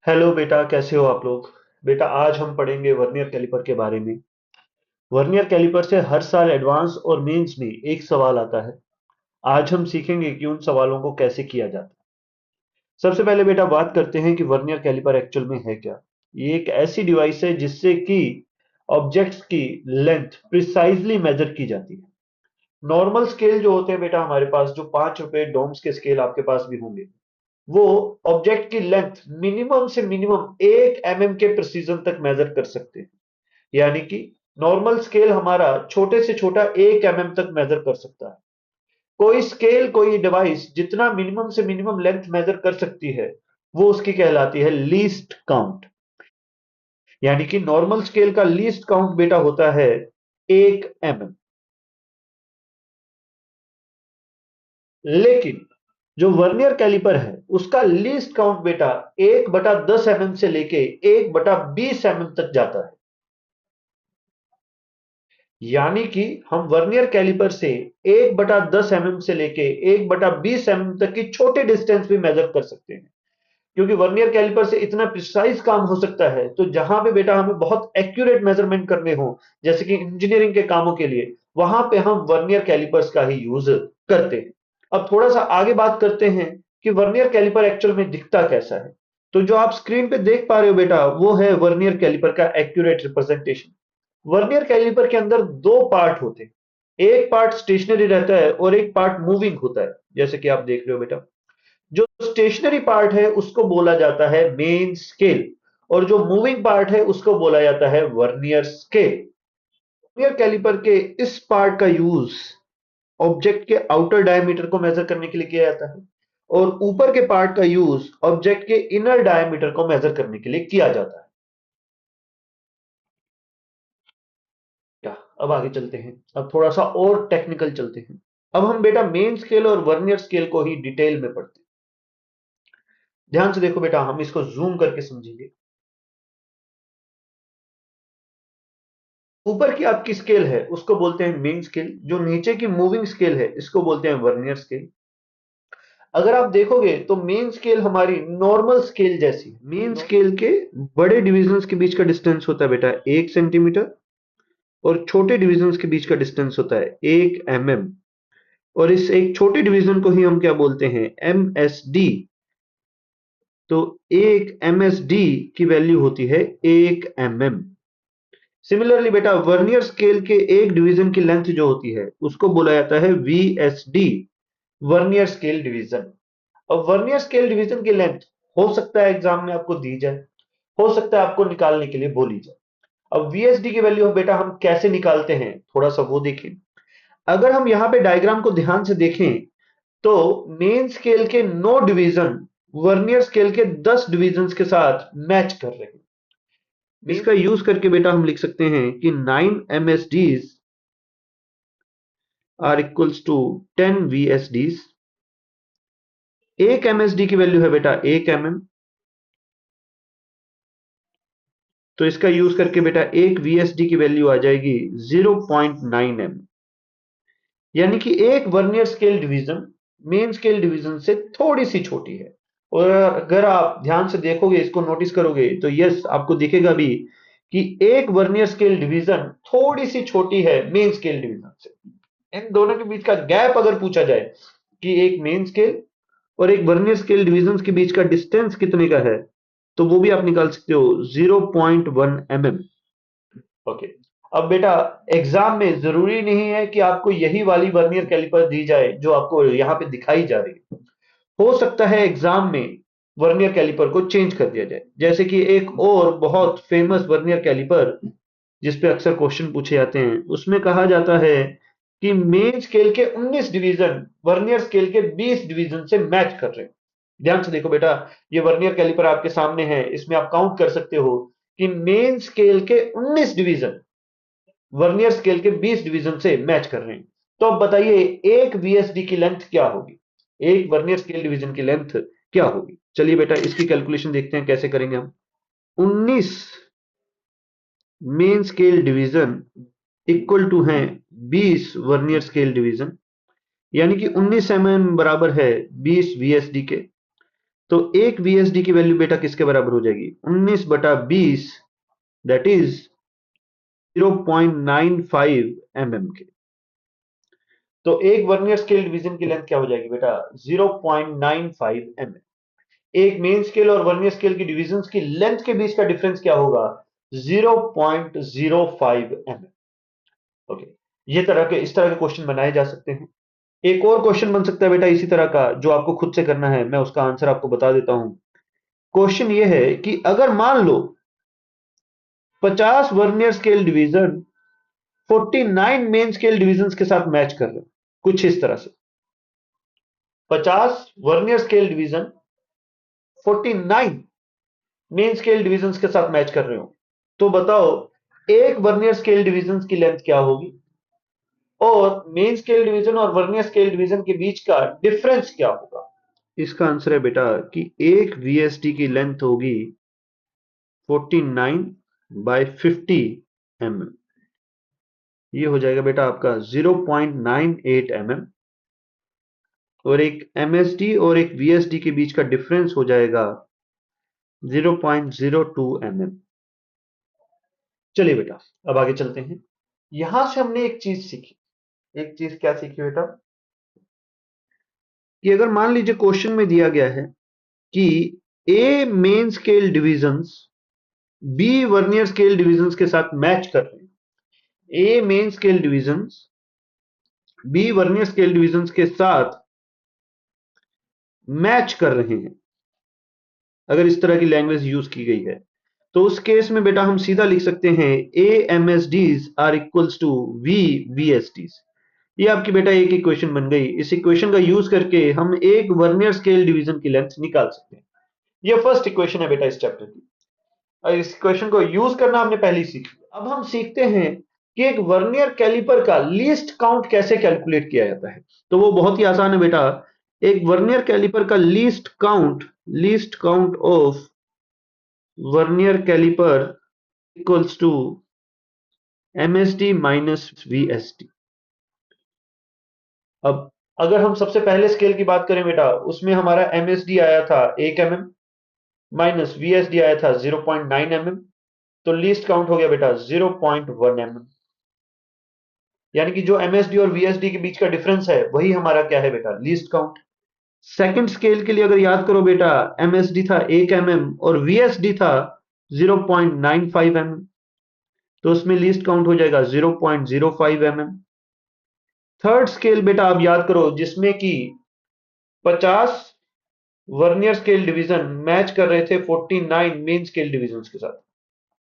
Hello बेटा, कैसे हो आप लोग। बेटा, आज हम पढ़ेंगे वर्नियर कैलिपर के बारे में। वर्नियर कैलिपर से हर साल एडवांस और मेंस में एक सवाल आता है। आज हम सीखेंगे कि उन सवालों को कैसे किया जाता है। सबसे पहले बेटा बात करते हैं कि वर्नियर कैलिपर एक्चुअल में है क्या। ये एक ऐसी डिवाइस है जिससे कि ऑब्जेक्ट्स की लेंथ प्रिसाइजली मेजर की जाती है। नॉर्मल स्केल जो होते हैं बेटा हमारे पास, जो 5 रुपए डोम्स के स्केल आपके पास भी होंगे, वो ऑब्जेक्ट की लेंथ मिनिमम से मिनिमम 1 mm के प्रिसीजन तक मेजर कर सकते हैं। यानी कि नॉर्मल स्केल हमारा छोटे से छोटा 1 mm तक मेजर कर सकता है। कोई स्केल, कोई डिवाइस जितना मिनिमम से मिनिमम लेंथ मेजर कर सकती है, वो उसकी कहलाती है लीस्ट काउंट। यानी कि नॉर्मल स्केल का लीस्ट काउंट बेटा होता है 1 mm। लेकिन जो वर्नियर कैलिपर है उसका लीस्ट काउंट बेटा 1/10 mm से लेके 1/20 mm तक जाता है। यानी कि हम वर्नियर कैलिपर से 1/10 mm से लेके 1/20 mm तक की छोटे डिस्टेंस भी मेजर कर सकते हैं। क्योंकि वर्नियर कैलिपर से इतना प्रिसाइज काम हो सकता है, तो जहां पे बेटा हमें बहुत एक्यूरेट मेजरमेंट करने हो, जैसे कि इंजीनियरिंग के कामों के लिए, वहां पे हम वर्नियर कैलिपर्स का ही यूज करते हैं। अब थोड़ा सा आगे बात करते हैं कि वर्नियर कैलिपर एक्चुअल में दिखता कैसा है। तो जो आप स्क्रीन पे देख पा रहे हो बेटा, वो है वर्नियर कैलिपर का एक्यूरेट रिप्रेजेंटेशन। वर्नियर कैलिपर के अंदर दो पार्ट होते हैं। एक पार्ट स्टेशनरी रहता है और एक पार्ट मूविंग होता है, जैसे कि आप देख रहे हो बेटा। जो स्टेशनरी पार्ट है उसको बोला जाता है मेन स्केल, और जो मूविंग पार्ट है उसको बोला जाता है वर्नियर स्केल। वर्नियर कैलिपर के इस पार्ट का यूज ऑब्जेक्ट के आउटर डायमीटर को मेजर करने के लिए किया जाता है, और ऊपर के पार्ट का यूज ऑब्जेक्ट के इनर डायमीटर को मेजर करने के लिए किया जाता है। क्या, अब आगे चलते हैं। अब थोड़ा सा और टेक्निकल चलते हैं। अब हम बेटा मेन स्केल और वर्नियर स्केल को ही डिटेल में पढ़ते हैं। ध्यान से देखो बेटा, हम इसको जूम करके समझेंगे। ऊपर की आपकी स्केल है उसको बोलते हैं मेन स्केल, जो नीचे की मूविंग स्केल है इसको बोलते हैं वर्नियर स्केल। अगर आप देखोगे तो मेन स्केल हमारी नॉर्मल स्केल जैसी है। मेन स्केल के बड़े डिविजन्स के बीच का डिस्टेंस होता है बेटा 1 सेंटीमीटर, और छोटे डिविजन्स के बीच का डिस्टेंस होता है 1 mm। और इस एक छोटे डिवीजन को ही हम क्या बोलते हैं, MSD। तो 1 MSD की वैल्यू होती है 1 mm। सिमिलरली बेटा वर्नियर स्केल के एक डिवीजन की लेंथ जो होती है उसको बोला जाता है VSD, वर्नियर स्केल डिवीजन। अब वर्नियर स्केल डिवीजन की लेंथ हो सकता है एग्जाम में आपको दी जाए, हो सकता है आपको निकालने के लिए बोली जाए। अब VSD की वैल्यू बेटा हम कैसे निकालते हैं, थोड़ा सा वो देखें। अगर हम यहाँ पे डायग्राम को ध्यान से देखें, तो मेन स्केल के 9 डिवीजन वर्नियर स्केल के 10 डिविजन्स के साथ मैच कर रहे हैं। इसका यूज करके बेटा हम लिख सकते हैं कि 9 MSDs are equals to 10 VSDs। 1 MSD की वैल्यू है बेटा 1 mm, तो इसका यूज करके बेटा 1 VSD की वैल्यू आ जाएगी 0.9 mm। यानी कि एक vernier scale division main scale division से थोड़ी सी छोटी है। और अगर आप ध्यान से देखोगे, इसको नोटिस करोगे, तो यस आपको दिखेगा भी कि एक वर्नियर स्केल डिवीजन थोड़ी सी छोटी है मेन स्केल डिवीजन से। इन दोनों के बीच का गैप अगर पूछा जाए कि एक मेन स्केल और एक वर्नियर स्केल डिवीजन के बीच का डिस्टेंस कितने का है, तो वो भी आप निकाल सकते हो 0.1 mm। ओके। अब बेटा एग्जाम में जरूरी नहीं है कि आपको यही वाली वर्नियर कैलिपर दी जाए जो आपको यहाँ पे दिखाई जा रही है। हो सकता है एग्जाम में वर्नियर कैलिपर को चेंज कर दिया जाए, जैसे कि एक और बहुत फेमस वर्नियर कैलिपर जिस पे अक्सर क्वेश्चन पूछे जाते हैं, उसमें कहा जाता है कि मेन स्केल के 19 डिवीजन वर्नियर स्केल के 20 डिवीजन से मैच कर रहे हैं। ध्यान से देखो बेटा, ये वर्नियर कैलिपर आपके सामने है, इसमें आप काउंट कर सकते हो कि मेन स्केल के 19 डिवीजन वर्नियर स्केल के 20 डिवीजन से मैच कर रहे हैं। तो अब बताइए एक VSD की लेंथ क्या होगी, एक वर्नियर स्केल डिवीजन की लेंथ क्या होगी। चलिए बेटा इसकी कैलकुलेशन देखते हैं कैसे करेंगे हम। 19 main scale division equal to है 20 वर्नियर स्केल डिवीजन, यानी कि 19 mm बराबर है 20 VSD के। तो एक VSD की वैल्यू बेटा किसके बराबर हो जाएगी? 19/20, दैट इज 0.95 mm के। तो एक वर्नियर स्केल डिवीजन की लेंथ क्या हो जाएगी बेटा? 0.95 mm। एक मेन स्केल और वर्नियर स्केल की डिविजन्स की लेंथ के बीच का डिफरेंस क्या होगा? 0.05 mm। ओके, ये इस तरह के क्वेश्चन बनाए जा सकते हैं। एक और क्वेश्चन बन सकता है बेटा इसी तरह का, जो आपको खुद से करना है, मैं उसका आंसर आपको बता देता हूं। क्वेश्चन ये है कि अगर मान लो 50 vernier scale division 49 main scale divisions के साथ मैच कर रहे हैं, कुछ इस तरह से 50 vernier scale division 49 main scale divisions के साथ मैच कर रहे हो, तो बताओ एक वर्नियर स्केल डिवीजन की लेंथ क्या होगी और मेन स्केल डिवीजन और वर्नियर स्केल डिवीजन के बीच का डिफरेंस क्या होगा? इसका आंसर है बेटा कि एक VSD की लेंथ होगी 49/50 mm। ये हो जाएगा बेटा आपका 0.98 mm, और एक MSD और एक VSD के बीच का डिफरेंस हो जाएगा 0.02 mm। चलिए बेटा अब आगे चलते हैं। यहां से हमने एक चीज सीखी। एक चीज क्या सीखी बेटा? कि अगर मान लीजिए क्वेश्चन में दिया गया है कि A main scale divisions B vernier scale divisions के साथ मैच कर रहे हैं, A main scale divisions B vernier scale divisions के साथ मैच कर रहे हैं, अगर इस तरह की लैंग्वेज यूज की गई है, तो उस केस में बेटा हम सीधा लिख सकते हैं A MSDs are equals to V VSDs। ये आपकी बेटा एक इक्वेशन बन गई। इस इक्वेशन का यूज करके हम एक वर्नियर स्केल डिवीजन की लेंथ निकाल सकते हैं। ये फर्स्ट इक्वेशन है बेटा इस चैप्टर की, और इस इक्वेशन को यूज करना हमने पहले ही सीख लिया। अब हम सीखते हैं कि एक वर्नियर कैलिपर का लीस्ट काउंट कैसे कैलकुलेट किया जाता है। तो वो बहुत ही आसान है बेटा। एक वर्नियर कैलिपर का least count of vernier caliper equals to MSD minus VSD। अब अगर हम सबसे पहले स्केल की बात करें बेटा, उसमें हमारा MSD आया था 1 mm माइनस VSD आया था 0.9 mm, तो लीस्ट काउंट हो गया बेटा 0.1 mm। यानी कि जो MSD और VSD के बीच का डिफरेंस है वही हमारा क्या है बेटा? Least count. सेकंड स्केल के लिए अगर याद करो बेटा, MSD था 1 mm और VSD था 0.95 mm, तो उसमें लीस्ट काउंट हो जाएगा 0.05 mm। थर्ड स्केल बेटा आप याद करो, जिसमें कि 50 वर्नियर स्केल डिवीजन मैच कर रहे थे 49 मेन स्केल डिवीजन के साथ,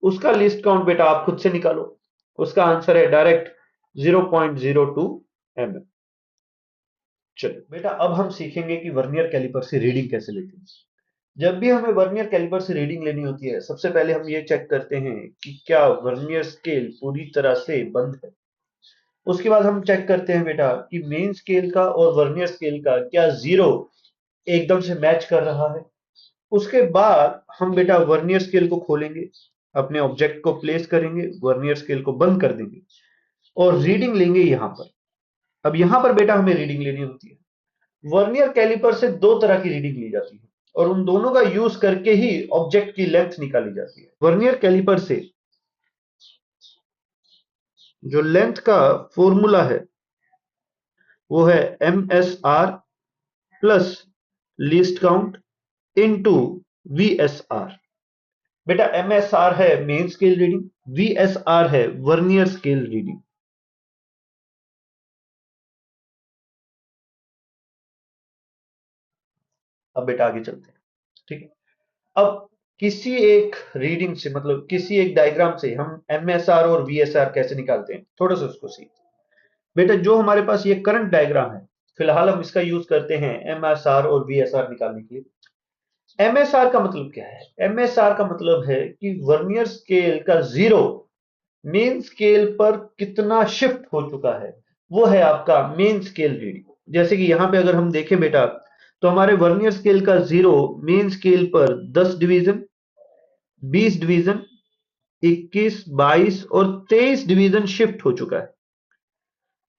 उसका लिस्ट काउंट बेटा आप खुद से निकालो। उसका आंसर है डायरेक्ट 0.02 mm। चलो बेटा अब हम सीखेंगे कि वर्नियर कैलिपर से रीडिंग कैसे लेते हैं। जब भी हमें वर्नियर कैलिपर से रीडिंग लेनी होती है, सबसे पहले हम ये चेक करते हैं कि क्या वर्नियर स्केल पूरी तरह से बंद है। उसके बाद हम चेक करते हैं बेटा कि मेन स्केल का और वर्नियर स्केल का क्या जीरो एकदम से मैच कर रहा है। उसके बाद हम बेटा वर्नियर स्केल को खोलेंगे, अपने ऑब्जेक्ट को प्लेस करेंगे, वर्नियर स्केल को बंद कर देंगे और रीडिंग लेंगे यहां पर। अब यहां पर बेटा हमें रीडिंग लेनी होती है। वर्नियर कैलिपर से दो तरह की रीडिंग ली जाती है और उन दोनों का यूज करके ही ऑब्जेक्ट की लेंथ निकाली जाती है। वर्नियर कैलिपर से जो लेंथ का फॉर्मूला है वो है MSR plus least count into VSR। बेटा MSR है मेन स्केल रीडिंग, VSR है वर्नियर स्केल रीडिंग। अब बेटा आगे चलते हैं, ठीक है। अब किसी एक रीडिंग से, मतलब किसी एक डायग्राम से हम MSR और VSR कैसे निकालते हैं, थोड़ा सा उसको सीखते हैं। बेटा जो हमारे पास ये करंट डायग्राम है, फिलहाल हम इसका यूज करते हैं MSR और VSR निकालने के लिए। MSR का मतलब क्या है? MSR का मतलब है कि वर्नियर स्केल का जीरो मेन स्केल पर कितना शिफ्ट हो चुका है, वो है आपका मेन स्केल रीडिंग। जैसे कि यहां पे अगर हम देखें बेटा, तो हमारे वर्नियर स्केल का जीरो मेन स्केल पर 10 डिवीजन, 20 डिवीजन, 21, 22 और 23 डिवीजन शिफ्ट हो चुका है,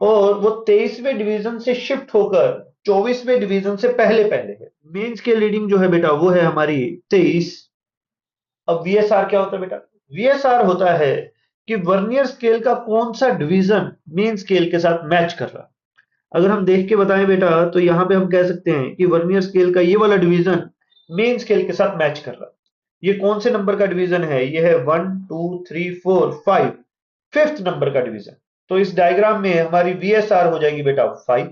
और वो 23वें डिवीजन से शिफ्ट होकर 24वें डिवीजन से पहले पहले है। मेन स्केल रीडिंग जो है बेटा वो है हमारी 23। अब वीएसआर क्या होता है बेटा? वीएसआर होता है कि वर्नियर स्केल का कौन सा डिवीजन मेन स्केल के साथ मैच कर रहा है। अगर हम देख के बताएं बेटा तो यहां पे हम कह सकते हैं कि वर्नियर स्केल का ये वाला डिवीजन मेन स्केल के साथ मैच कर रहा है। ये कौन से नंबर का डिवीजन है? ये है 1 2 3 4 5, फिफ्थ नंबर का डिवीजन। तो इस डायग्राम में हमारी वीएसआर हो जाएगी बेटा 5।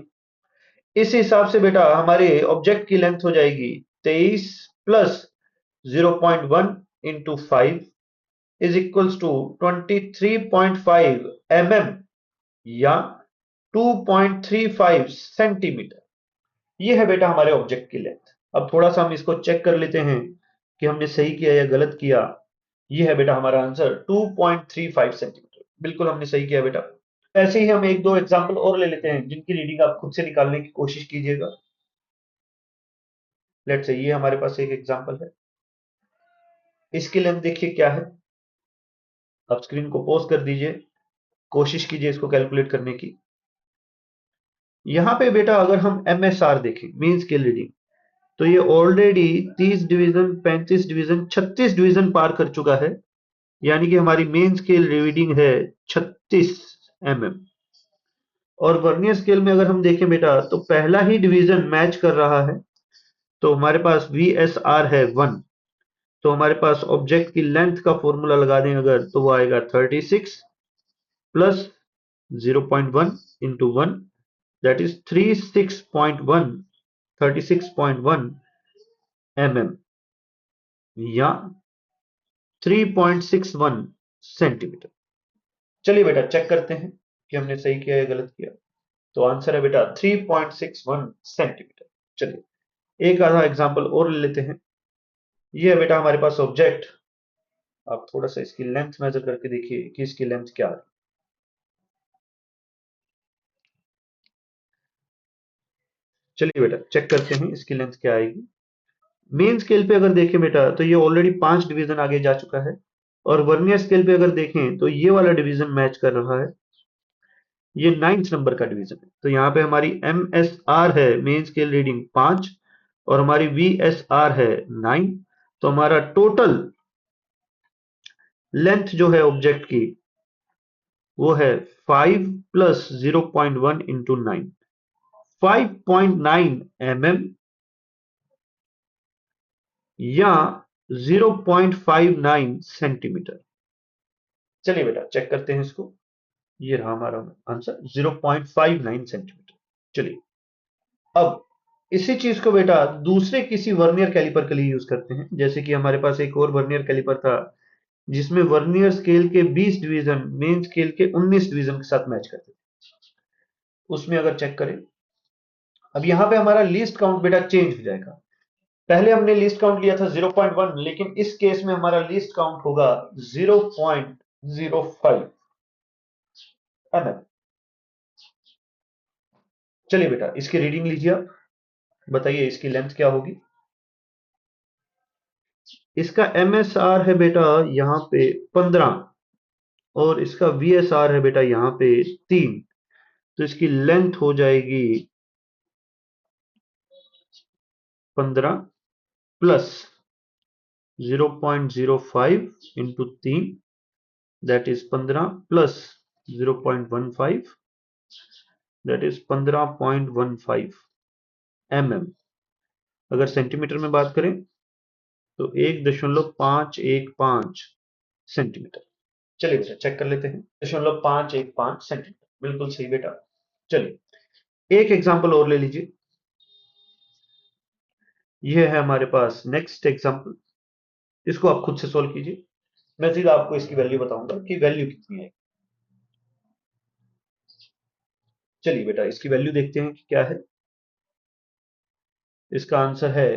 इस हिसाब से बेटा हमारे ऑब्जेक्ट की लेंथ हो जाएगी 23 plus 0.1 into 5 is equals to 23.5 mm या 2.35 सेंटीमीटर। ये है बेटा हमारे ऑब्जेक्ट की लेंथ। अब थोड़ा सा हम इसको चेक कर लेते हैं कि हमने सही किया या गलत किया। ये है बेटा हमारा आंसर 2.35 सेंटीमीटर। बिल्कुल हमने सही किया बेटा। ऐसे ही हम एक दो एग्जाम्पल और ले लेते हैं जिनकी रीडिंग आप खुद से निकालने की कोशिश कीजिएगा। लेट्स से ये हमारे पास एक एग्जाम्पल है। इसकी लेंथ देखिए क्या है। आप स्क्रीन को पॉज कर दीजिए, कोशिश कीजिए इसको कैलकुलेट करने की। यहां पे बेटा अगर हम एमएसआर देखें, मीन स्केल रीडिंग, तो ये ऑलरेडी 30 डिवीजन, 35 डिवीजन, 36 डिवीजन पार कर चुका है। यानी कि हमारी मेन स्केल रीडिंग है 36 mm। और वर्नियर स्केल में अगर हम देखें बेटा तो पहला ही डिवीजन मैच कर रहा है। तो हमारे पास वी एस आर है 1। तो हमारे पास ऑब्जेक्ट की लेंथ का फॉर्मूला लगा दें अगर, तो वो आएगा 36 plus 0.1 into 1, that is 36.1 mm या 3.61 सेंटीमीटर। चलिए बेटा चेक करते हैं कि हमने सही किया या गलत किया। तो आंसर है बेटा 3.61 सेंटीमीटर। चलिए एक आधा एग्जांपल और ले लेते हैं। ये है बेटा हमारे पास ऑब्जेक्ट। आप थोड़ा सा इसकी लेंथ मेजर करके देखिए कि इसकी लेंथ क्या है। चलिए बेटा चेक करते हैं इसकी लेंथ क्या आएगी। मेन स्केल पे अगर देखें बेटा तो ये ऑलरेडी 5 डिवीजन आगे जा चुका है। और वर्नियर स्केल पे अगर देखें तो ये वाला डिवीजन मैच कर रहा है। ये 9th नंबर का डिवीजन है। तो यहाँ पे हमारी एम एस आर है मेन स्केल रीडिंग 5 और हमारी वी एस आर है 9। तो हमारा टोटल लेंथ जो है ऑब्जेक्ट की वो है 5 प्लस 0.1 इंटू 9, 5.9 mm या 0.59 सेंटीमीटर। चलिए बेटा चेक करते हैं इसको। ये रहा हमारा आंसर 0.59 सेंटीमीटर। चलिए अब इसी चीज को बेटा दूसरे किसी वर्नियर कैलिपर के लिए यूज करते हैं। जैसे कि हमारे पास एक और वर्नियर कैलिपर था जिसमें वर्नियर स्केल के 20 डिवीजन मेन स्केल के 19 डिवीजन के साथ मैच करते थे। उसमें अगर चेक करें, अब यहां पे हमारा लीस्ट काउंट बेटा चेंज हो जाएगा। पहले हमने लीस्ट काउंट लिया था 0.1, लेकिन इस केस में हमारा लीस्ट काउंट होगा 0.05 mm। चलिए बेटा इसकी रीडिंग लीजिए आप, बताइए इसकी लेंथ क्या होगी। इसका एमएसआर है बेटा यहाँ पे 15 और इसका वीएसआर है बेटा यहाँ पे 3। तो इसकी लेंथ हो जाएगी 15 plus 0.05 into 3, that is 15 plus 0.15, that is 15.15 mm। अगर सेंटीमीटर में बात करें तो 1.515 सेंटीमीटर। चलिए बेटा चेक कर लेते हैं। 0.515 सेंटीमीटर बिल्कुल सही बेटा। चलिए एक एग्जांपल और ले लीजिए। यह है हमारे पास नेक्स्ट एग्जांपल। इसको आप खुद से सॉल्व कीजिए। मैं सीधा आपको इसकी वैल्यू बताऊंगा कि वैल्यू कितनी है। चलिए बेटा इसकी वैल्यू देखते हैं कि क्या है। इसका आंसर है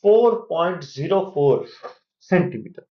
4.04 सेंटीमीटर।